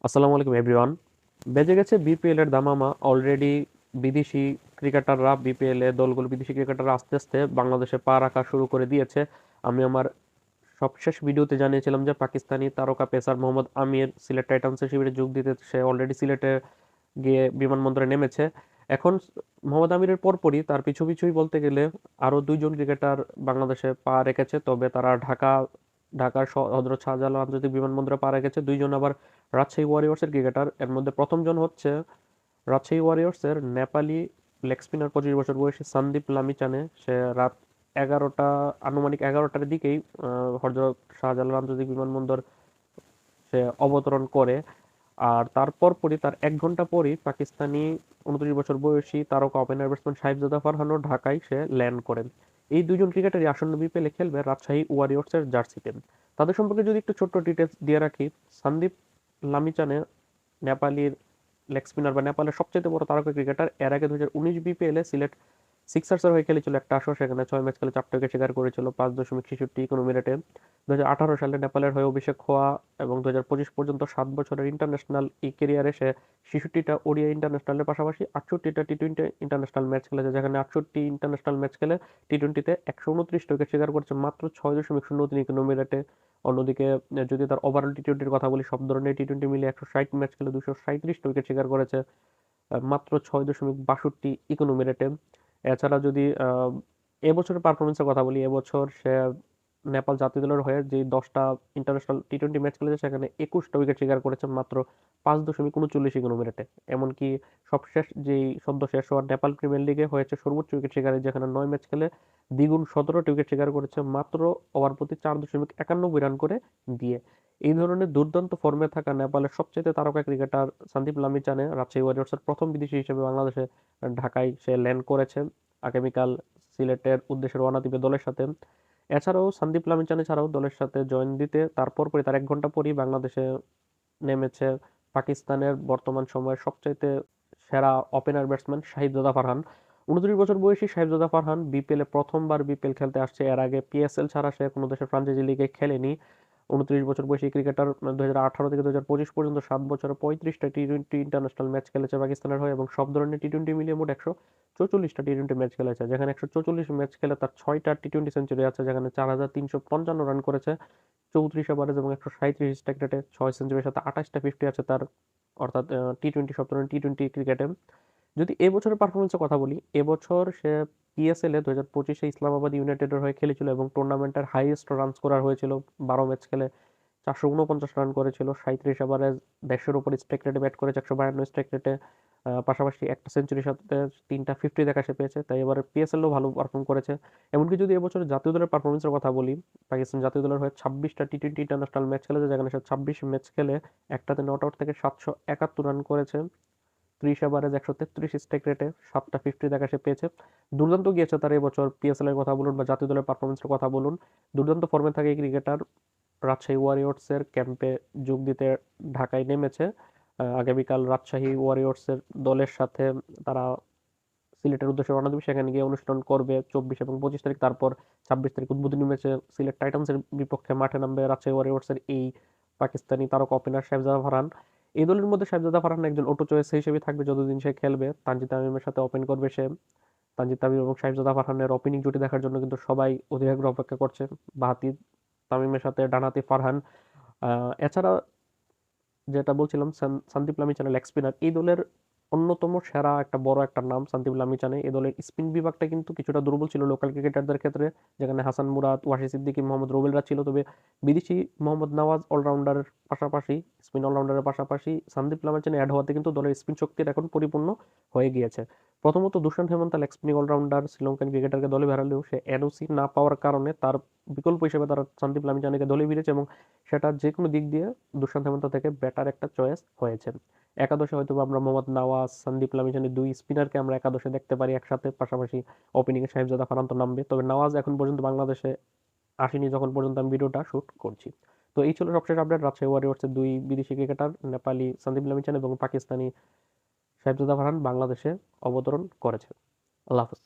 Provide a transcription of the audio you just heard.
আসসালামু আলাইকুম এভরিওয়ান। বেজে গেছে বিপিএল এর দামামা। অলরেডি বিদেশি ক্রিকেটাররা বিপিএল এ দলগুলো বিদেশি ক্রিকেটাররা আস্তে আস্তে বাংলাদেশে পা রাখা শুরু করে দিয়েছে। আমি আমার সবশেষ ভিডিওতে জানিয়েছিলাম যে পাকিস্তানি তারকা পেসার মোহাম্মদ আমির সিলেট টাইটান্সের শিবিরে যোগ দিতে সে অলরেডি সিলেটে গিয়ে বিমানবন্দরে নেমেছে। এখন মোহাম্মদ আমিরের পরপরই তার পিছু পিছুই বলতে গেলে আরো দুইজন ক্রিকেটার বাংলাদেশে পা রেখেছে, তবে তারা ঢাকার হযরত শাহজালাল আন্তর্জাতিক বিমানবন্দরে পা রেখেছে। দুইজন আবার রাজশাহী ওয়ারিয়র্সের ক্রিকেটার। এর মধ্যে প্রথম জন হচ্ছে রাজশাহী ওয়ারিয়র্সের নেপালি লেগ স্পিনার 25 বছর বয়সী সন্দীপ লামিচানে। সে রাত 11টা, আনুমানিক 11টার দিকেই হযরত শাহজালাল আন্তর্জাতিক বিমানবন্দর সে অবতরণ করে। আর তারপর পরই তার 1 ঘন্টা পরই পাকিস্তানি 29 বছর বয়সী তারকা ওপেনার ব্যাটসম্যান সাহিবজাদা ফারহানও ঢাকায় সে ল্যান্ড করেন। এই দুজন ক্রিকেটারই আসন্ন বিপিএলে খেলবে রাজশাহী ওয়ারিয়র্সের জার্সিতে। তাদের সম্পর্কে যদি একটু ছোট্ট ডিটেলস দিয়ে রাখি, সন্দীপ লামিচানে নেপালির লেগ স্পিনার বা নেপালের সবচেয়ে বড় তারকা ক্রিকেটার। এর আগে 2019 বিপিএলে সিলেট সিক্সার্সের হয়ে খেলেছিল একটা আসর, সেখানে 6 ম্যাচ খেলে 4টা উইকেট শিকার করেছিল 5.66 ইকোনমি রেটে। 2018 সালে নেপালের হয়ে অভিষেক হওয়া এবং 2025 পর্যন্ত 7 বছরের ইন্টারন্যাশনাল এই ক্যারিয়ারে সে 66টা ওডিআই ইন্টারন্যাশনালের পাশাপাশি 68টা টি-20 ইন্টারন্যাশনাল ম্যাচ খেলেছে, যেখানে 68 ইন্টারন্যাশনাল ম্যাচ খেলে টি-20তে 129টা উইকেট শিকার করেছে মাত্র 6.03 ইকোনমি রেটে। অন্যদিকে যদি তার ওভারঅল টি-20-র কথা বলি, সব ধরনের টি-20 মিলে 160 ম্যাচ খেলে 237টা উইকেট শিকার করেছে মাত্র 6.62 ইকোনমি রেটে। এছাড়া যদি এবছরের পারফরমেন্সের কথা বলি, এবছর সে নেপাল জাতীয় দলের হয়ে যে 10টা ইন্টারন্যাশনাল টি-20 ম্যাচ খেলেছে সেখানে 21টা উইকেট শিকার করেছে মাত্র 5.39 ইকোনমি রেটে। এমনকি সবশেষ যেই সদ্য শেষ হওয়ার নেপাল প্রিমিয়ার লিগে হয়েছে সর্বোচ্চ উইকেট শিকারে, যেখানে 9 ম্যাচ খেলে দ্বিগুণ 17টা উইকেট শিকার করেছে মাত্র ওভার প্রতি 4.91 রান করে দিয়ে। এই ধরনের দুর্দান্ত ফর্মে থাকা নেপালের সবচেয়ে তারকা ক্রিকেটার সন্দীপ লামিচানে রাজশাহী ওয়ারিয়র্সের প্রথম বিদেশি হিসেবে বাংলাদেশে ঢাকায় সে ল্যান্ড করেছে। আগামীকাল সিলেটের উদ্দেশ্যে রওনা দিবে দলের সাথে। এছাড়াও সন্দীপ লামিচানে ছাড়াও দলের সাথে জয়েন দিতে তারপর পরই তার 1 ঘন্টা পরই বাংলাদেশে নেমেছে পাকিস্তানের বর্তমান সময়ের সবচাইতে সেরা ওপেনার ব্যাটসম্যান শাহিবজাদা ফারহান। 29 বছর বয়সী শাহিবজাদা ফারহান বিপিএল এ প্রথমবার বিপিএল খেলতে আসছে। এর আগে পিএসএল ছাড়া সে কোনো দেশের ফ্রাঞ্চাইজি লিগে খেলেনি। 29 বছর বয়সী ক্রিকেটার 2018 থেকে 2025 পর্যন্ত 7 বছরে 35টা টি-20 ইন্টারন্যাশনাল ম্যাচ খেলেছে পাকিস্তানের হয়ে এবং সব ধরনের টি-20 মিলিয়ে মোট 144টা টি-20 ম্যাচ খেলেছে, যেখানে 144 ম্যাচ খেলে তার 6টা টি-20 সেঞ্চুরি আছে, যেখানে 4355 রান করেছে 34 এভারেজ এবং 137 স্ট্রাইক রেটে। 6 সেঞ্চুরির সাথে 28টা ফিফটি আছে তার, অর্থাৎ টি-20 সব ধরনের টি-20 ক্রিকেটে। যদি এবছরের পারফরমেন্সের কথা বলি, এবছর সে পিএসএল এ 2025-এ ইসলামাবাদ ইউনাইটেডের হয়ে খেলেছিল এবং টুর্নামেন্টের হাইয়েস্ট রান স্কোরার হয়েছিল। 12 ম্যাচ খেলে 449 রান করেছিল, 37 এভারেজ, 150-এর উপর স্ট্রাইক রেটে ব্যাট করেছে, 152 স্ট্রাইক রেটে। পাশাপাশি একটা সেঞ্চুরির সাথে 3টা ফিফটি দেখা সে পেয়েছে, তাই এবার পিএসএলও ভালো পারফর্ম করেছে। এমনকি যদি এবছর জাতীয় দলের পারফরমেন্সের কথা বলি, পাকিস্তান জাতীয় দলের হয়ে 26টা টি-20 ইন্টারন্যাশনাল ম্যাচ খেলেছে, যেখানে সে 26 ম্যাচ খেলে একটাতে নট আউট থেকে 771 রান করেছে, 30 এভারেজ, 133 স্ট্রাইক রেটে, 7টা ফিফটি দেখা সে পেয়েছে। দুর্দান্ত গিয়েছে তার এবছর পিএসএল এর কথা বলুন বা জাতীয় দলের পারফরমেন্সের কথা বলুন, দুর্দান্ত ফর্মে থাকে এই ক্রিকেটার। রাজশাহী ওয়ারিয়র্সের ক্যাম্পে যোগ দিতে ঢাকায় নেমেছে। আগামীকাল রাজশাহী ওয়ারিয়র্সের দলের সাথে তারা সিলেটের উদ্দেশ্যে রওনা দেবে, সেখানে গিয়ে অনুশীলন করবে 24 এবং 25 তারিখ। তারপর 26 তারিখ উদ্বোধনী ম্যাচে সিলেট টাইটান্সের বিপক্ষে মাঠে নামবে রাজশাহী ওয়ারিয়র্সের এই পাকিস্তানি তারকা ওপেনার সাহেবজাদা ফারহান। এই দলের মধ্যে সাহেবজাদা ফারহান একজন অটো চয়েস হিসেবে থাকবে যতদিন সে খেলবে। তানজিদ তামিমের সাথে ওপেন করবে সে। তানজিদ তামিম এবং সাহেবজাদা ফারহানের ওপেনিং জুটি দেখার জন্য কিন্তু সবাই অধীর আগ্রহে অপেক্ষা করছে। বাহাতি তামিমের সাথে ডানহাতি ফারহান। এছাড়া যেটা বলছিলাম, সন্দীপ লামিচানের লেগ স্পিনার এই দলের অন্যতম সেরা একটা বড় একটা নাম সন্দীপ লামিচানে। এই দলের স্পিন বিভাগটা কিন্তু কিছুটা দুর্বল ছিল লোকাল ক্রিকেটারদের ক্ষেত্রে, যেখানে হাসান মুরাদ, ওয়াসি সিদ্দিকী, মোহাম্মদ রুবেলরা ছিল। তবে বিদেশি মোহাম্মদ নওয়াজ অলরাউন্ডারের পাশাপাশি, স্পিন অলরাউন্ডারের পাশাপাশি সন্দীপ লামিচানে অ্যাড হওয়াতে কিন্তু দলের স্পিন শক্তির এখন পরিপূর্ণ হয়ে গিয়েছে। প্রথমত দুষ্যন্ত হেমন্ত লেগ স্পিনিং অলরাউন্ডার শ্রীলঙ্কান ক্রিকেটারকে দলে বেরালেও সে এনওসি না পাওয়ার কারণে তার বিকল্প হিসেবে তারা সন্দীপ লামিচানেকে দলে ভিড়েছে এবং সেটা যে কোনো দিক দিয়ে দুষ্যন্ত হেমন্ত থেকে বেটার একটা চয়েস হয়েছে। একাদশে হয়তো আমরা মোহাম্মদ নওয়াজ, সন্দীপ লামিচানের দুই স্পিনারকে আমরা একাদশে দেখতে পারি একসাথে, পাশাপাশি ওপেনিং এ সাহেবজাদা ফারহান তো নামবে। তবে নওয়াজ এখন পর্যন্ত বাংলাদেশে আসেনি যখন পর্যন্ত আমি ভিডিওটা শুট করছি। তো এই ছিল সবশেষ আপডেট রাজশাহী ওয়ারিয়র্সের দুই বিদেশি ক্রিকেটার, নেপালি সন্দীপ লামিচান এবং পাকিস্তানি সাহেবজাদা ফারহান বাংলাদেশে অবতরণ করেছে। আল্লাহ হাফেজ।